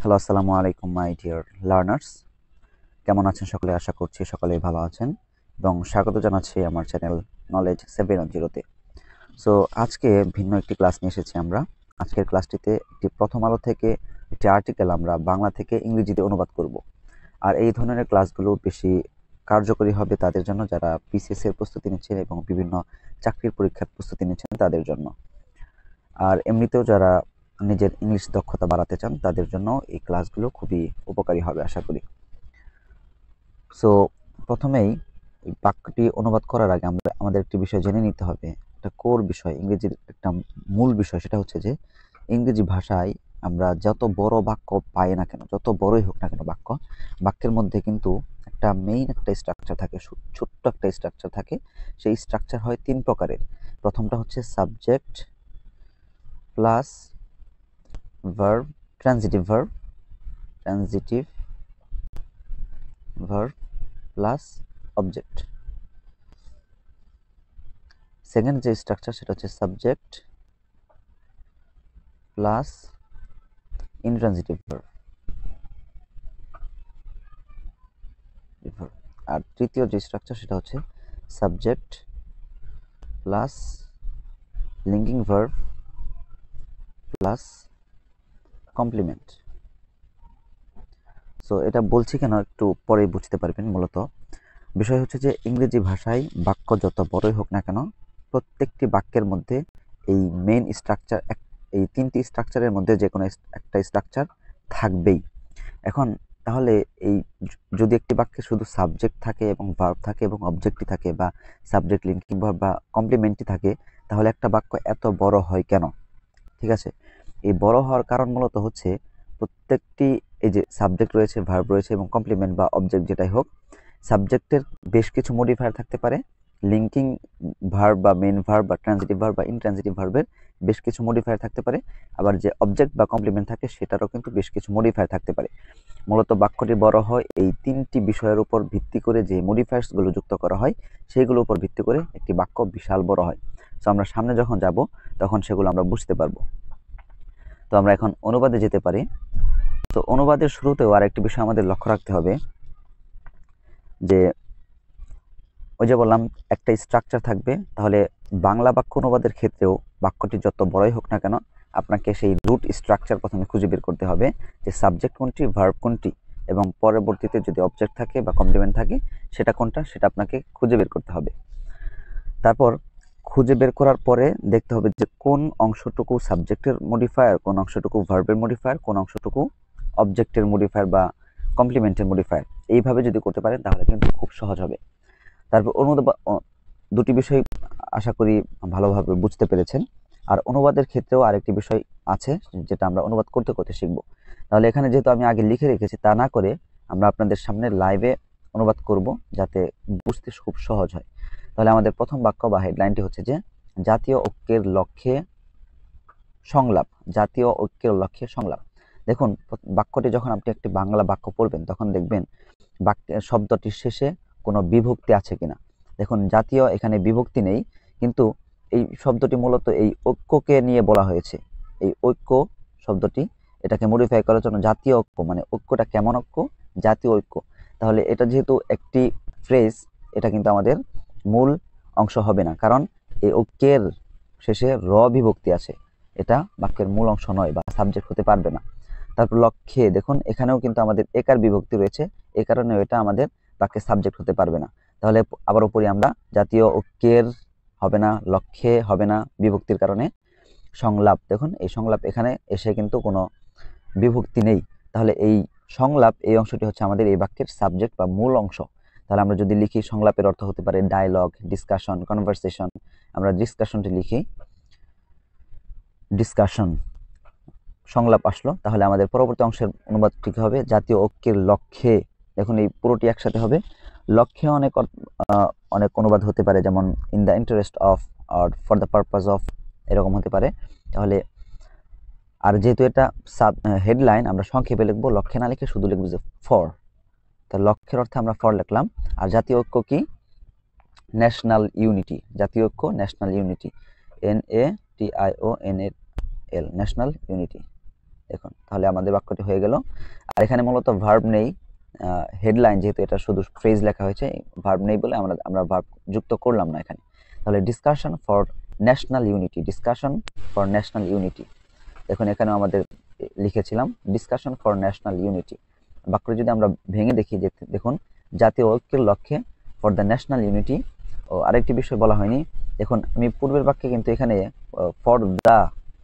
Hello, আসসালামু আলাইকুম my dear learners. কেমন আছেন সকলে? আশা করছি সকলেই ভালো আছেন এবং স্বাগত জানাচ্ছি আমার চ্যানেল নলেজ 710-তে। সো আজকে ভিন্ন একটি ক্লাস নিয়ে এসেছি আমরা। আজকের ক্লাসটিতে একটি প্রথম আলো থেকে একটি আর্টিকেল আমরা বাংলা থেকে ইংরেজিতে অনুবাদ করব। আর এই ধরনের ক্লাসগুলো বেশি কার্যকরী হবে তাদের জন্য যারা বিসিএস এর প্রস্তুতি নিচ্ছেন এবং বিভিন্ন চাকরির পরীক্ষার প্রস্তুতি নিচ্ছেন তাদের জন্য। আর এমনিতেও যারা নিজের ইংলিশ দক্ষতা বাড়াতে চান তাদের জন্য এই ক্লাসগুলো খুবই উপকারী হবে আশা করি। সো প্রথমেই এই বাক্যটি অনুবাদ করার আগে আমাদের একটি বিষয় জেনে নিতে হবে, একটা কোর বিষয়, ইংরেজির একটা মূল বিষয়। সেটা হচ্ছে যে ইংরেজি ভাষায় আমরা যত বড় বাক্য পাই না কেন, যত বড়ই হোক না কেন বাক্যের মধ্যে কিন্তু একটা মেইন একটা স্ট্রাকচার থাকে, ছোট্ট একটা স্ট্রাকচার থাকে। সেই স্ট্রাকচার হয় তিন প্রকারের। প্রথমটা হচ্ছে subject plus verb, transitive verb plus object. Second যে স্ট্রাকচার সেটা হচ্ছে সাবজেক্ট প্লাস ইনট্রানজিটিভ ভার্ব। আর তৃতীয় যে স্ট্রাকচার সেটা হচ্ছে subject plus linking verb plus complement. So এটা বলছি কেন একটু পরেই বুঝতে পারবেন। মূলত বিষয় হচ্ছে যে ইংরেজি ভাষায় বাক্য যত বড়ই হোক না কেন, প্রত্যেকটি বাক্যের মধ্যে এই মেইন স্ট্রাকচার, এই তিনটি স্ট্রাকচারের মধ্যে যে কোনো একটা স্ট্রাকচার থাকবেই। এখন তাহলে এই যদি একটি বাক্যে শুধু সাবজেক্ট থাকে এবং ভার্ব থাকে এবং অবজেক্টই থাকে, বা সাবজেক্ট লিঙ্কিং ভার্ব বা কমপ্লিমেন্টই থাকে, তাহলে একটা বাক্য এত বড় হয় কেন? ঠিক আছে, এই বড় হওয়ার কারণ মূলত হচ্ছে প্রত্যেকটি, এই যে সাবজেক্ট রয়েছে, ভার্ব রয়েছে এবং কমপ্লিমেন্ট বা অবজেক্ট যেটাই হোক, সাবজেক্টের বেশ কিছু মডিফায়ার থাকতে পারে, লিঙ্কিং ভার্ব বা মেইন ভার্ব বা ট্রানজিটিভ ভার্ব বা ইনট্রানজিটিভ ভার্বের বেশ কিছু মডিফায়ার থাকতে পারে। আবার যে অবজেক্ট বা কমপ্লিমেন্ট থাকে সেটারও কিন্তু বেশ কিছু মডিফায়ার থাকতে পারে। মূলত বাক্যটি বড় হয় এই তিনটি বিষয়ের উপর ভিত্তি করে, যে মডিফায়ার্সগুলো যুক্ত করা হয় সেইগুলোর উপর ভিত্তি করে একটি বাক্য বিশাল বড় হয়। তো আমরা সামনে যখন যাব তখন সেগুলো আমরা বুঝতে পারবো। তো আমরা এখন অনুবাদে যেতে পারি। তো অনুবাদের শুরুতেও আরেকটি বিষয় আমাদের লক্ষ্য রাখতে হবে, যে ওই যে বললাম একটা স্ট্রাকচার থাকবে। তাহলে বাংলা বাক্য অনুবাদের ক্ষেত্রেও বাক্যটি যত বড়ই হোক না কেন, আপনাকে সেই রুট স্ট্রাকচার প্রথমে খুঁজে বের করতে হবে, যে সাবজেক্ট কোনটি, ভার্ব কোনটি, এবং পরবর্তীতে যদি অবজেক্ট থাকে বা কমপ্লিমেন্ট থাকে সেটা কোনটা, সেটা আপনাকে খুঁজে বের করতে হবে। তারপর খুঁজে বের করার পরে দেখতে হবে যে কোন অংশটুকু সাবজেক্টের মডিফায়ার, কোন অংশটুকু ভার্বের মডিফায়ার, কোন অংশটুকু অবজেক্টের মডিফায়ার বা কমপ্লিমেন্টের মডিফায়ার। এইভাবে যদি করতে পারেন তাহলে কিন্তু খুব সহজ হবে। তারপর অনুবাদ, দুটি বিষয় আশা করি ভালোভাবে বুঝতে পেরেছেন। আর অনুবাদের ক্ষেত্রেও আরেকটি বিষয় আছে যেটা আমরা অনুবাদ করতে করতে শিখব। তাহলে এখানে যেহেতু আমি আগে লিখে রেখেছি, তা না করে আমরা আপনাদের সামনে লাইভে অনুবাদ করব যাতে বুঝতে খুব সহজ হয়। তাহলে আমাদের প্রথম বাক্য বা হেডলাইনটি হচ্ছে যে জাতীয় ঐক্যের লক্ষ্যে সংলাপ। জাতীয় ঐক্যের লক্ষ্যে সংলাপ। দেখুন, বাক্যটি যখন আপনি একটি বাংলা বাক্য পড়বেন তখন দেখবেন বাক্যের শব্দটির শেষে কোনো বিভক্তি আছে কিনা। দেখুন, জাতীয় এখানে বিভক্তি নেই, কিন্তু এই শব্দটি মূলত এই ঐক্যকে নিয়ে বলা হয়েছে। এই ঐক্য শব্দটি, এটাকে মডিফাই করার জন্য জাতীয় ঐক্য, মানে ঐক্যটা কেমন ঐক্য? জাতীয় ঐক্য। তাহলে এটা যেহেতু একটি ফ্রেজ, এটা কিন্তু আমাদের মূল অংশ হবে না, কারণ এই ঐক্যের শেষে র বিভক্তি আছে। এটা বাক্যের মূল অংশ নয় বা সাবজেক্ট হতে পারবে না। তারপর লক্ষ্যে, দেখুন এখানেও কিন্তু আমাদের একার বিভক্তি রয়েছে, এই কারণে এটা আমাদের বাক্যের সাবজেক্ট হতে পারবে না। তাহলে আবার উপরে আমরা জাতীয় ঐক্যের হবে না, লক্ষ্যে হবে না বিভক্তির কারণে। সংলাপ, দেখুন এই সংলাপ এখানে এসে কিন্তু কোনো বিভক্তি নেই। তাহলে এই সংলাপ, এই অংশটি হচ্ছে আমাদের এই বাক্যের সাবজেক্ট বা মূল অংশ। তাহলে আমরা যদি লিখি সংলাপের অর্থ হতে পারে ডায়লগ, ডিসকাশন, কনভারসেশন। আমরা ডিসকাশনটি লিখি ডিসকাশন, সংলাপ আসলো। তাহলে আমাদের পরবর্তী অংশের অনুবাদ ঠিক হবে জাতীয় ঐক্যের লক্ষ্যে। দেখুন এই পুরোটি একসাথে হবে। লক্ষ্যে অনেক অনুবাদ হতে পারে, যেমন ইন দ্য ইন্টারেস্ট অফ, আর ফর দ্য পারপাস অফ, এরকম হতে পারে। তাহলে আর যেহেতু এটা হেডলাইন, আমরা সংক্ষেপে লিখবো, লক্ষ্যে না লিখে শুধু লিখবো যে ফর। তা লক্ষ্যের অর্থে আমরা ফর লিখলাম। আর জাতীয় ঐক্য কি? National unity. জাতীয় ঐক্য national unity, NATIONAL, national unity. দেখুন তাহলে আমাদের বাক্যটি হয়ে গেল। আর এখানে মূলত ভার্ব নেই, হেডলাইন যেহেতু এটা শুধু ফ্রেজ লেখা হয়েছে, ভার্ব নেই বলে আমরা ভার্ব যুক্ত করলাম না এখানে। তাহলে discussion for national unity, discussion for national unity, দেখুন এখানেও আমাদের লিখেছিলাম ডিসকাশন ফর ন্যাশনাল ইউনিটি। বাক্যটি যদি আমরা ভেঙে দেখি, যে দেখুন জাতীয় ঐক্যের লক্ষ্যে ফর দ্য ন্যাশনাল ইউনিটি। ও আরেকটি বিষয় বলা হয়নি, দেখুন আমি পূর্বের বাক্যে কিন্তু এখানে ফর দ্য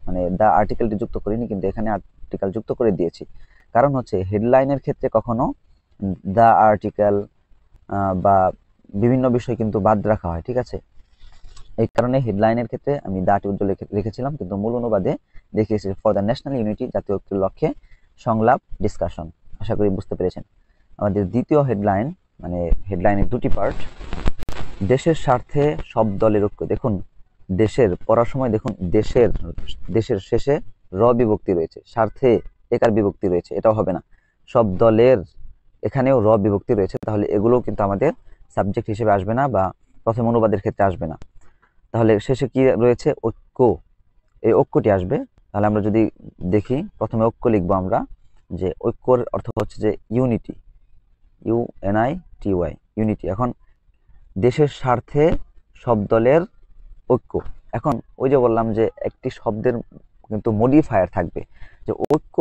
মানে দ্য আর্টিকেলটি যুক্ত করিনি, কিন্তু এখানে আর্টিকেল যুক্ত করে দিয়েছি। কারণ হচ্ছে হেডলাইনের ক্ষেত্রে কখনো দ্য আর্টিকেল বা বিভিন্ন বিষয় কিন্তু বাদ রাখা হয়, ঠিক আছে। এই কারণে হেডলাইনের ক্ষেত্রে আমি দাটি উজ্জ্বল রেখেছিলাম, কিন্তু মূল অনুবাদে দেখিয়েছি ফর দ্য ন্যাশনাল ইউনিটি, জাতীয় ঐক্যের লক্ষ্যে সংলাপ ডিসকাশন। আশা করি বুঝতে পেরেছেন। আমাদের দ্বিতীয় হেডলাইন, মানে হেডলাইনের দুটি পার্ট, দেশের স্বার্থে সব দলের ঐক্য। দেখুন দেশের পড়ার সময় দেখুন দেশের শেষে র বিভক্তি রয়েছে, স্বার্থে একার বিভক্তি রয়েছে, এটাও হবে না। সব দলের এখানেও র বিভক্তি রয়েছে, তাহলে এগুলোও কিন্তু আমাদের সাবজেক্ট হিসেবে আসবে না বা প্রথম অনুবাদের ক্ষেত্রে আসবে না। তাহলে শেষে কি রয়েছে? ঐক্য, এই ঐক্যটি আসবে। তাহলে আমরা যদি দেখি, প্রথমে ঐক্য লিখবো আমরা, যে ঐক্যর অর্থ হচ্ছে যে ইউনিটি, UNITY, ইউনিটি। এখন দেশের স্বার্থে সব দলের ঐক্য, এখন ওই যে বললাম যে একটি শব্দের কিন্তু মডিফায়ার থাকবে, যে ঐক্য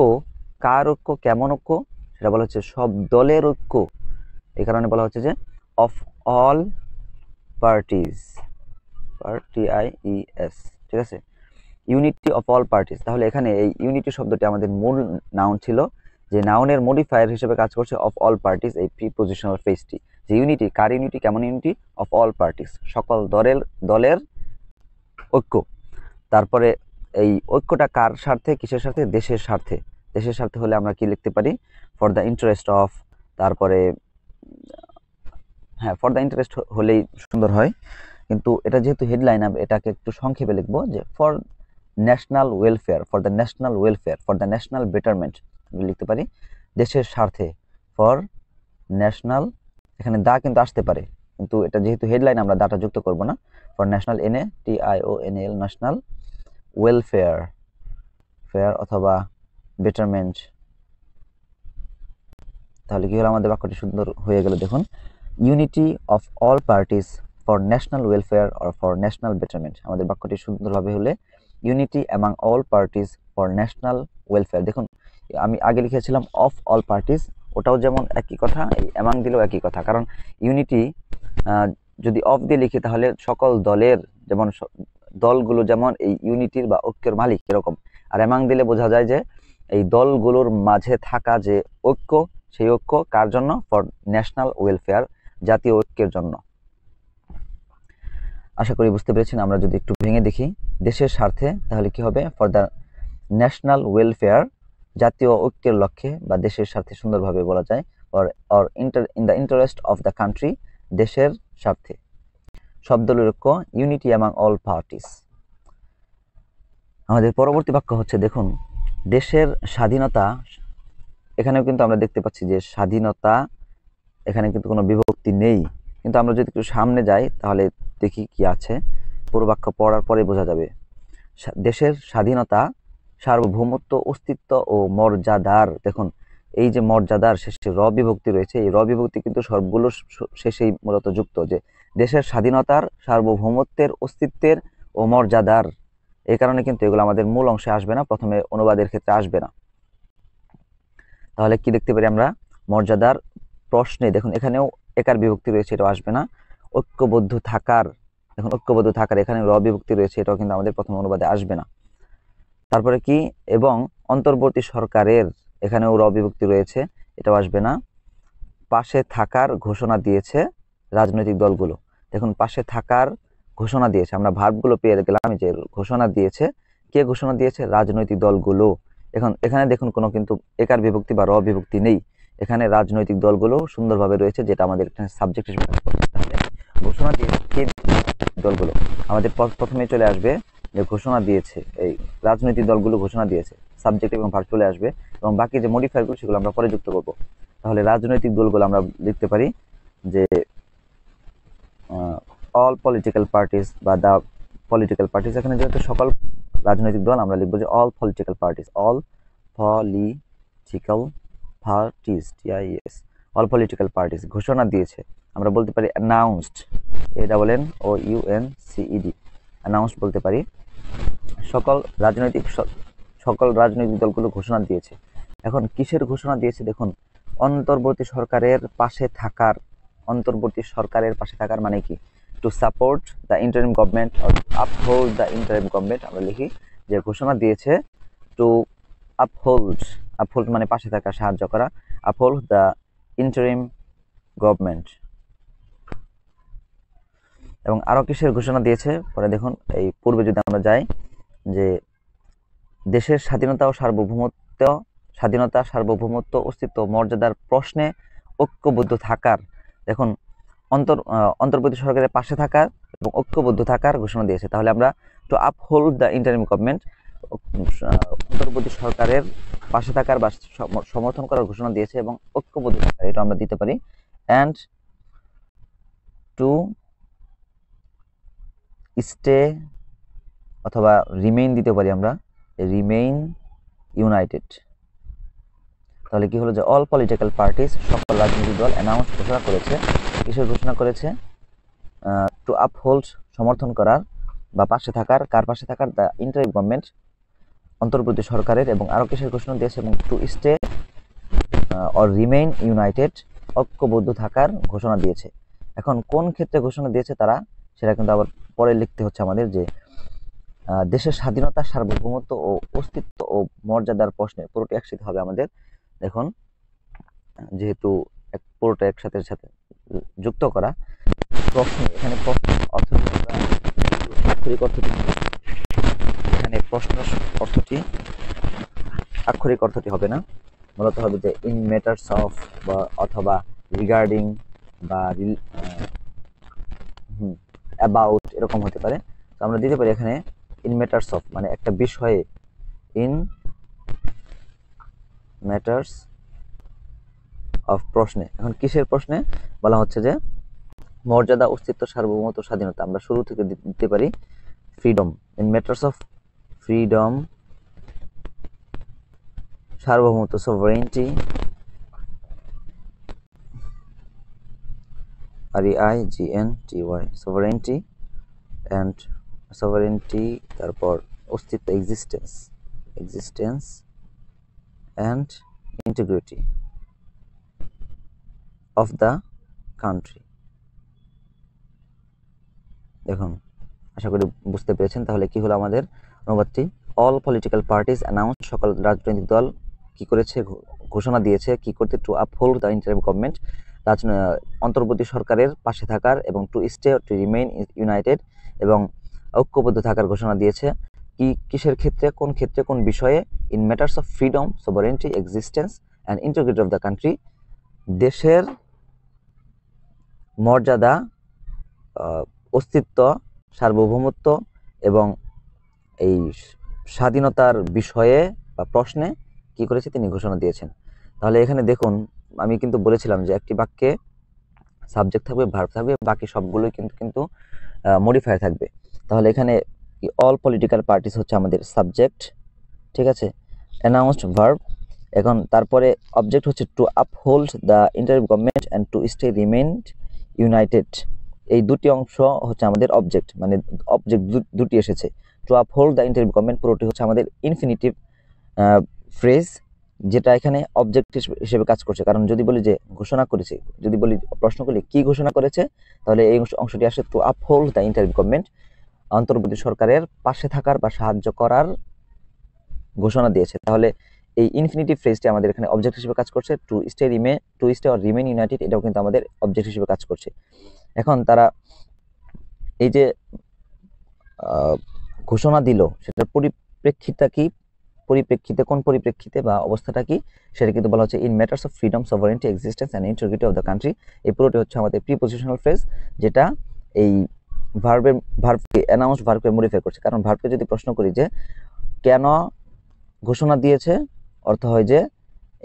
কার ঐক্য, কেমন ঐক্য, সেটা বলা হচ্ছে সব দলের ঐক্য। এই কারণে বলা হচ্ছে যে অফ অল পার্টিজ, TIES, ঠিক আছে, ইউনিটি অফ অল পার্টিস। তাহলে এখানে এই ইউনিটি শব্দটি আমাদের মূল নাউন ছিল, যে নাউনের মডিফায়ার হিসেবে কাজ করছে অফ অল পার্টিস, এই প্রিপোজিশনাল ফ্রেজটি। যে ইউনিটি, কার ইউনিটি, কেমন ইউনিটি? অফ অল পার্টিস, সকল দলের ঐক্য। তারপরে এই ঐক্যটা কার স্বার্থে, কিসের স্বার্থে? দেশের স্বার্থে। দেশের স্বার্থে হলে আমরা কি লিখতে পারি? ফর দ্য ইন্টারেস্ট অফ, তারপরে হ্যাঁ ফর দ্য ইন্টারেস্ট হলেই সুন্দর হয়, কিন্তু এটা যেহেতু হেডলাইন, আমি এটাকে একটু সংক্ষেপে লিখবো, যে for national welfare, for the national welfare, for the national betterment লিখতে পারি, দেশের স্বার্থে, ফর ন্যাশনাল, এখানে দা কিন্তু আসতে পারে, কিন্তু এটা যেহেতু হেডলাইন আমরা দাটা যুক্ত করব না। For national, NATIONAL, national welfare, fair অথবা বেটারমেন্ট। তাহলে কি হলো? আমাদের বাক্যটি সুন্দর হয়ে গেল। দেখুন unity of all parties for national welfare or for national betterment. আমাদের বাক্যটি সুন্দরভাবে হলে unity among all parties for national welfare. দেখুন আমি আগে লিখেছিলাম অফ অল পার্টিস, ওটাও যেমন একই কথা, এই অ্যামাং দিলেও একই কথা। কারণ ইউনিটি যদি অফ দিয়ে লিখি তাহলে সকল দলের, যেমন দলগুলো যেমন এই ইউনিটির বা ঐক্যের মালিক এরকম, আর অ্যামাং দিলে বোঝা যায় যে এই দলগুলোর মাঝে থাকা যে ঐক্য, সেই ঐক্য কার জন্য? ফর ন্যাশনাল ওয়েলফেয়ার, জাতীয় ঐক্যের জন্য। আশা করি বুঝতে পেরেছেন। আমরা যদি একটু ভেঙে দেখি, দেশের স্বার্থে, তাহলে কি হবে? ফর দ্য ন্যাশনাল ওয়েলফেয়ার, জাতীয় ঐক্যের লক্ষ্যে বা দেশের স্বার্থে সুন্দরভাবে বলা যায়, or in the interest of the country, দেশের স্বার্থে সব দলের ঐক্য, ইউনিটি অ্যামাং অল পার্টিস। আমাদের পরবর্তী বাক্য হচ্ছে, দেখুন দেশের স্বাধীনতা, এখানেও কিন্তু আমরা দেখতে পাচ্ছি যে স্বাধীনতা, এখানে কিন্তু কোনো বিভক্তি নেই, কিন্তু আমরা যদি একটু সামনে যাই তাহলে দেখি কি আছে, পুরো বাক্য পড়ার পরে বোঝা যাবে। দেশের স্বাধীনতা, সার্বভৌমত্ব, অস্তিত্ব ও মর্যাদার, দেখুন এই যে মর্যাদার শেষে র বিভক্তি রয়েছে, এই র বিভক্তি কিন্তু সবগুলো শেষেই মূলত যুক্ত, যে দেশের স্বাধীনতার, সার্বভৌমত্বের, অস্তিত্বের ও মর্যাদার। এই কারণে কিন্তু এগুলো আমাদের মূল অংশে আসবে না, প্রথমে অনুবাদের ক্ষেত্রে আসবে না। তাহলে কি দেখতে পারি আমরা? মর্যাদার প্রশ্নে, দেখুন এখানেও একার বিভক্তি রয়েছে, এটাও আসবে না। ঐক্যবদ্ধ থাকার, দেখুন ঐক্যবদ্ধ থাকার, এখানে র বিভক্তি রয়েছে, এটাও কিন্তু আমাদের প্রথম অনুবাদে আসবে না। তারপরে কি? এবং অন্তর্বর্তী সরকারের, এখানেও র বিভক্তি রয়েছে, এটাও আসবে না। পাশে থাকার ঘোষণা দিয়েছে রাজনৈতিক দলগুলো, দেখুন পাশে থাকার ঘোষণা দিয়েছে, আমরা ভার্বগুলো পেয়ে গেলাম, যে ঘোষণা দিয়েছে, কে ঘোষণা দিয়েছে? রাজনৈতিক দলগুলো। এখানে দেখুন কোনো কিন্তু একার বিভক্তি বা র বিভক্তি নেই, এখানে রাজনৈতিক দলগুলো সুন্দরভাবে রয়েছে, যেটা আমাদের এখানে সাবজেক্ট হিসেবে কাজ করছে। তাহলে ঘোষণা দিয়েছে কে? দলগুলো। আমাদের প্রথমে চলে আসবে যে ঘোষণা দিয়েছে, এই রাজনৈতিক দলগুলো ঘোষণা দিয়েছে, সাবজেক্ট এবং ভার্ব চলে আসবে, এবং বাকি যে মডিফায়ারগুলো সেগুলো আমরা পরে যুক্ত করব। তাহলে রাজনৈতিক দলগুলো আমরা লিখতে পারি যে অল পলিটিক্যাল পার্টিস বা দ্য পলিটিক্যাল পার্টিস। এখানে যেহেতু সকল রাজনৈতিক দল, আমরা লিখবো যে all political parties, all political parties, টিআইএস, অল পলিটিক্যাল পার্টিস ঘোষণা দিয়েছে। আমরা বলতে পারি অ্যানাউন্সড, ANNOUNCED, অ্যানাউন্সড বলতে পারি। সকল রাজনৈতিক দলগুলো ঘোষণা দিয়েছে। এখন কিসের ঘোষণা দিয়েছে দেখুন, অন্তর্বর্তী সরকারের পাশে থাকার। অন্তর্বর্তী সরকারের পাশে থাকার মানে কি? To support the interim government or uphold the interim government. আমরা লিখি যে ঘোষণা দিয়েছে টু আপহোল্ড মানে পাশে থাকা, সাহায্য করা, আপহোল্ড দ্য ইন্টারিম গভর্নমেন্ট। এবং আরো কিসের ঘোষণা দিয়েছে পরে দেখুন, এই পূর্বে যদি আমরা যাই, যে দেশের স্বাধীনতা, সার্বভৌমত্ব, অস্তিত্ব, মর্যাদার প্রশ্নে ঐক্যবদ্ধ থাকার। দেখুন, অন্তর্বর্তী সরকারের পাশে থাকার এবং ঐক্যবদ্ধ থাকার ঘোষণা দিয়েছে। তাহলে আমরা two uphold the interim government, অন্তর্বর্তী সরকারের পাশে থাকার বা সমর্থন করার ঘোষণা দিয়েছে এবং ঐক্যবদ্ধ থাকার, এটা আমরা দিতে পারি। অ্যান্ড টু স্টে অথবা রিমেইন দিতে পারি আমরা, রিমেইন ইউনাইটেড। তাহলে কি হলো যে অল পলিটিক্যাল পার্টিস, সকল রাজনৈতিক দল অ্যানাউন্স ঘোষণা করেছে। কিসের ঘোষণা করেছে? টু আপহোল্ড সমর্থন করার বা পাশে থাকার, কার পাশে থাকার? দ্য ইন্টারিম গভর্নমেন্ট, অন্তর্বর্তী সরকারের। এবং আরো কিসের ঘোষণা দিয়েছে? এবং to stay or remain United, ঐক্যবদ্ধ থাকার ঘোষণা দিয়েছে। এখন কোন ক্ষেত্রে ঘোষণা দিয়েছে তারা, সেটা কিন্তু আবার পরে লিখতে হচ্ছে আমাদের, যে দেশের স্বাধীনতা, সার্বভৌমত্ব ও অস্তিত্ব ও মর্যাদার প্রশ্নে, পুরোটি একসাথে হবে আমাদের। দেখুন, যেহেতু পুরোটা একসাথে যুক্ত করা, প্রশ্ন, এখানে প্রশ্ন অর্থটি আক্ষরিক অর্থটি, এখানে প্রশ্ন অর্থটি আক্ষরিক অর্থটি হবে না, মূলত হবে যে ইন ম্যাটার্স অফ বা অথবা রিগার্ডিং বা অ্যাবাউট, এরকম হতে পারে। তো আমরা দিতে পারি এখানে ইন ম্যাটার্স অফ, মানে একটা বিষয়ে, ইন ম্যাটার্স অফ প্রশ্নে। এখন কিসের প্রশ্নে? বলা হচ্ছে যে মর্যাদা, অস্তিত্ব, সার্বভৌমত্ব, স্বাধীনতা। আমরা শুরু থেকে দিতে পারি freedom, in matters of freedom, সার্বভৌমত্ব, sovereignty, REIGNTY, sovereignty, and sovereignty, তারপর অস্তিত্ব, existence and integrity of the country. দেখুন, আশা করি বুঝতে পেরেছেন। তাহলে কি হলো আমাদের অনুবাদটি? অল পলিটিক্যাল পার্টিস অ্যানাউন্স, সকল রাজনৈতিক দল কি করেছে? ঘোষণা দিয়েছে। কি করতে? To uphold the interim government, অন্তর্বর্তী সরকারের পাশে থাকার, এবং to stay, to remain united, এবং ঐক্যবদ্ধ থাকার ঘোষণা দিয়েছে। কিসের ক্ষেত্রে, কোন ক্ষেত্রে, কোন বিষয়ে? In matters of freedom, sovereignty, existence and integrity of the country, দেশের মর্যাদা, অস্তিত্ব, সার্বভৌমত্ব এবং এই স্বাধীনতার বিষয়ে বা প্রশ্নে কি করেছে? তিনি ঘোষণা দিয়েছেন। তাহলে এখানে দেখুন, আমি কিন্তু বলেছিলাম যে একটি বাক্যে সাবজেক্ট থাকবে, ভার্ব থাকবে, বাকি সবগুলোই কিন্তু মডিফায়ার থাকবে। তাহলে এখানে অল পলিটিক্যাল পার্টিস হচ্ছে আমাদের সাবজেক্ট, ঠিক আছে, অ্যানাউন্সড ভার্ব। এখন তারপরে অবজেক্ট হচ্ছে to uphold the interim government and to stay remained united. এই দুটি অংশ হচ্ছে আমাদের অবজেক্ট, মানে অবজেক্ট দুটি এসেছে। To uphold the interim government পুরোটি হচ্ছে আমাদের ইনফিনিটিভ ফ্রেজ, যেটা এখানে অবজেক্ট হিসেবে কাজ করছে। কারণ যদি বলি যে ঘোষণা করেছে, যদি বলি প্রশ্ন করলে কি ঘোষণা করেছে, তাহলে এই অংশটি আসে two uphold the interim government, অন্তর্বর্তী সরকারের পাশে থাকার বা সাহায্য করার ঘোষণা দিয়েছে। তাহলে এই ইনফিনিটিভ ফ্রেজটি আমাদের এখানে অবজেক্ট হিসেবে কাজ করছে। To stay or remain United, এটাও কিন্তু আমাদের অবজেক্ট হিসেবে কাজ করছে। এখন তারা এই যে ঘোষণা দিল, সেটার পরিপ্রেক্ষিতটা কি? কোন পরিপ্রেক্ষিতে বা অবস্থাটা কি, সেটা কিন্তু বলা হচ্ছে in matters of freedom, sovereignty, existence and integrity of the country. এই পুরোটি হচ্ছে আমাদের প্রিপোজিশনাল ফ্রেজ, যেটা এই ভার্বকে অ্যানাউন্স ভার্বকে মডিফাই করছে। কারণ ভার্বকে যদি প্রশ্ন করি যে কেন ঘোষণা দিয়েছে, অর্থ হয় যে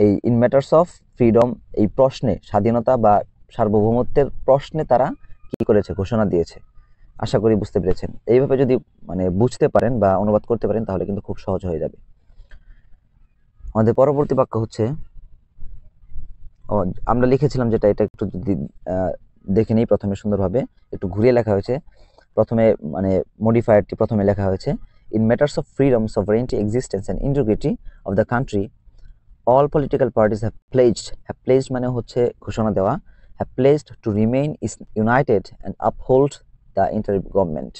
এই ইন ম্যাটার্স অফ ফ্রিডম, এই প্রশ্নে, স্বাধীনতা বা সার্বভৌমত্বের প্রশ্নে তারা কি করেছে? ঘোষণা দিয়েছে। আশা করি বুঝতে পেরেছেন। এইভাবে যদি মানে বুঝতে পারেন বা অনুবাদ করতে পারেন, তাহলে কিন্তু খুব সহজ হয়ে যাবে। আমাদের পরবর্তী বাক্য হচ্ছে, আমরা লিখেছিলাম যেটা, এটা একটু যদি দেখে নিই প্রথমে সুন্দরভাবে, একটু ঘুরিয়ে লেখা হয়েছে। প্রথমে মানে মডিফায়ারটি প্রথমে লেখা হয়েছে, in matters of freedom, sovereignty, existence and integrity of the country all political parties have pledged মানে হচ্ছে ঘোষণা দেওয়া, have pledged to remain united and uphold the interim government।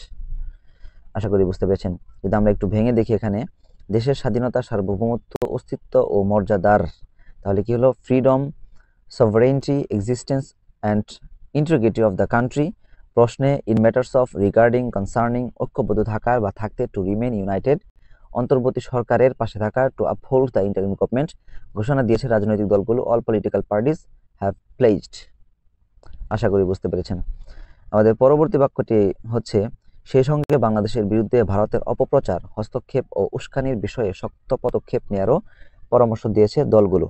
আশা করি বুঝতে পেরেছেন। যদি আমরা একটু ভেঙে দেখি এখানে, দেশের স্বাধীনতা, সার্বভৌমত্ব, অস্তিত্ব ও মর্যাদার, তাহলে কি হলো, freedom, sovereignty, existence and integrity of the country, প্রশ্নে in matters of, regarding, concerning, ঐক্যবদ্ধ থাকার বা থাকতে, টু রিমেন ইউনাইটেড, অন্তর্বর্তী সরকারের পাশে থাকা, two uphold the interim government, ঘোষণা দিয়েছে রাজনৈতিক দলগুলো, অল পলিটিক্যাল পার্টিস হ্যাভ প্লেজড। আশা করি বুঝতে পেরেছেন। আমাদের পরবর্তী বাক্যটি হচ্ছে, সেই সঙ্গে বাংলাদেশের বিরুদ্ধে ভারতের অপপ্রচার, হস্তক্ষেপ ও উস্কানির বিষয়ে শক্ত পদক্ষেপ নেওয়ারও পরামর্শ দিয়েছে দলগুলো।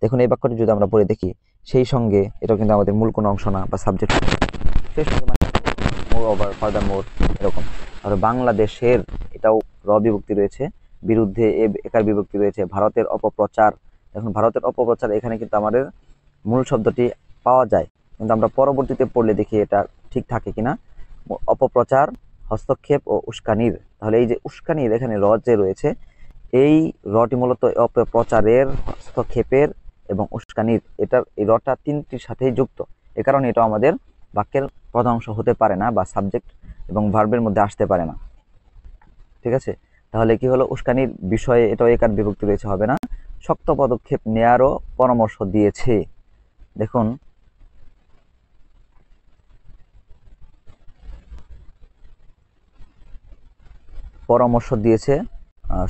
দেখুন এই বাক্যটি যদি আমরা পড়ে দেখি, সেই সঙ্গে, এটা কিন্তু আমাদের মূল কোনো অংশ না বা সাবজেক্ট, সেই সঙ্গে মানে মোর ওভার, ফার্দার মোর, এরকম। আর বাংলাদেশের, এটাও র বিভক্তি রয়েছে, বিরুদ্ধে একার বিভক্তি রয়েছে, ভারতের অপপ্রচার। এখন ভারতের অপপ্রচার, এখানে কিন্তু আমাদের মূল শব্দটি পাওয়া যায়, কিন্তু আমরা পরবর্তীতে পড়লে দেখি এটা ঠিক থাকে কিনা। অপপ্রচার, হস্তক্ষেপ ও উস্কানির, তাহলে এই যে উস্কানির এখানে র যে রয়েছে, এই রটি মূলত অপপ্রচারের, হস্তক্ষেপের এবং উস্কানির, এটার এই রটা তিনটির সাথেই যুক্ত। এ কারণে এটা আমাদের বাক্যের প্রধান অংশ হতে পারে না বা সাবজেক্ট এবং ভার্বের মধ্যে আসতে পারে না। ঠিক আছে, তাহলে কি হলো, উস্কানির বিষয়ে এটাও একার বিভক্তি রয়েছে, হবে না। শক্ত পদক্ষেপ নেয়ারও পরামর্শ দিয়েছে। দেখুন পরামর্শ দিয়েছে,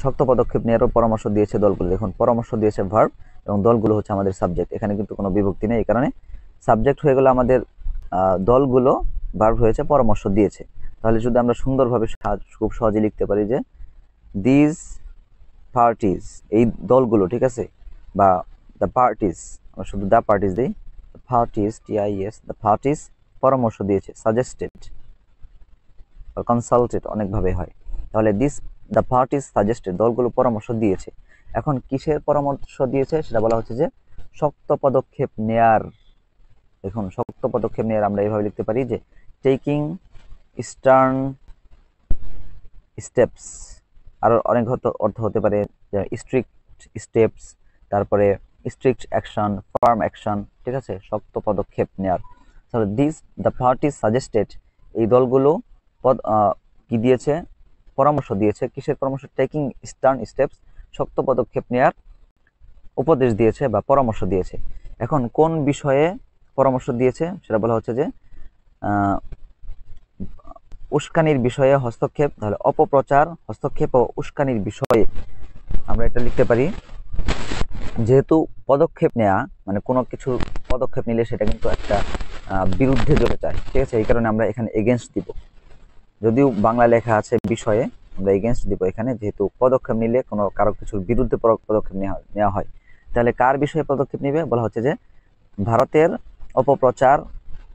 শক্ত পদক্ষেপ নেওয়ারও পরামর্শ দিয়েছে দলগুলো। দেখুন পরামর্শ দিয়েছে ভার্ব এবং দলগুলো হচ্ছে আমাদের সাবজেক্ট, এখানে কিন্তু কোনো বিভক্তি নেই, এই কারণে সাবজেক্ট হয়ে গেল আমাদের দলগুলো, ভার্ব হয়েছে পরামর্শ দিয়েছে। তাহলে যদি আমরা সুন্দরভাবে খুব সহজে লিখতে পারি যে দিস পার্টিস, এই দলগুলো, ঠিক আছে, বা দ্য পার্টিস, আমরা শুধু দ্য পার্টিস দিই, পার্টিস, TIS, দ্য পার্টিস পরামর্শ দিয়েছে, সাজেস্টেড, কনসাল্টেড অনেকভাবে হয়। তাহলে দ্য পার্টিস সাজেস্টেড, দলগুলো পরামর্শ দিয়েছে। এখন কিসের পরামর্শ দিয়েছে সেটা বলা হচ্ছে যে শক্ত পদক্ষেপ নেয়ার। দেখুন শক্ত পদক্ষেপ নেয়ার আমরা এইভাবে লিখতে পারি যে টেকিং স্টার্ন স্টেপস, আরো অনেক অর্থ হতে পারে, স্ট্রিক্ট স্টেপস, তারপরে স্ট্রিক্ট অ্যাকশন, ফার্ম অ্যাকশন, ঠিক আছে, শক্ত পদক্ষেপ নেয়ার। তাহলে দ্য পার্টিস সাজেস্টেড, এই দলগুলো কি দিয়েছে, পরামর্শ দিয়েছে। কিসের পরামর্শ? টেকিং স্টার্ন স্টেপস, শক্ত পদক্ষেপ নেয়ার উপদেশ দিয়েছে বা পরামর্শ দিয়েছে। এখন কোন বিষয়ে পরামর্শ দিয়েছে সেটা বলা হচ্ছে যে উস্কানির বিষয়ে হস্তক্ষেপ, তাহলে অপপ্রচার, হস্তক্ষেপ ও উস্কানির বিষয়ে আমরা এটা লিখতে পারি, যেহেতু পদক্ষেপ নেয়া মানে কোনো কিছু পদক্ষেপ নিলে সেটা কিন্তু একটা বিরুদ্ধে যেতে চায়, ঠিক আছে, এই কারণে আমরা এখানে এগেনস্ট দিব। যদিও বাংলা লেখা আছে বিষয়ে, আমরা এগেনস্ট দিব এখানে, যেহেতু পদক্ষেপ নিলে কোনো কারো কিছুর বিরুদ্ধে পদক্ষেপ নেওয়া হয়। তাহলে কার বিষয়ে পদক্ষেপ নেবে? বলা হচ্ছে যে ভারতের অপপ্রচার,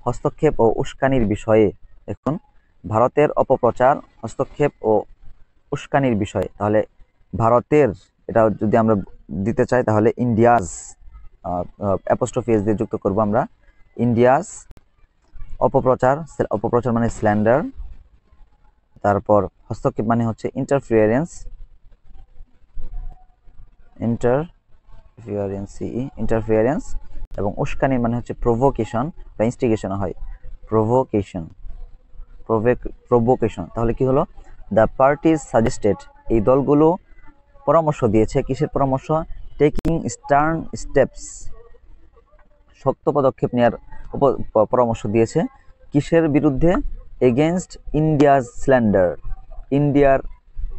হস্তক্ষেপ ও উস্কানির বিষয়ে। দেখুন ভারতের অপপ্রচার, হস্তক্ষেপ ও উস্কানির বিষয়ে, তাহলে ভারতের, এটা যদি আমরা দিতে চাই তাহলে ইন্ডিয়াজ, অ্যাপোস্ট্রফি এস দিয়ে যুক্ত করব আমরা, ইন্ডিয়াজ অপপ্রচার, অপপ্রচার মানে স্ল্যান্ডার, তারপর হস্তক্ষেপ মানে হচ্ছে ইন্টারফিয়ারেন্স, ইন্টারফিয়ারেন্স, এবং উস্কানি মানে হচ্ছে প্রভোকেশন বা ইনস্টিগেশন হয়, প্রভোকেশন। তাহলে কি হলো, দ্য পার্টিজ সাজেস্টেড, এই দলগুলো পরামর্শ দিয়েছে। কিসের পরামর্শ? টেকিং স্টার্ন স্টেপস, শক্ত পদক্ষেপ নেওয়ার পরামর্শ দিয়েছে। কিসের বিরুদ্ধে? এগেনস্ট ইন্ডিয়াজ স্ল্যান্ডার, ইন্ডিয়ার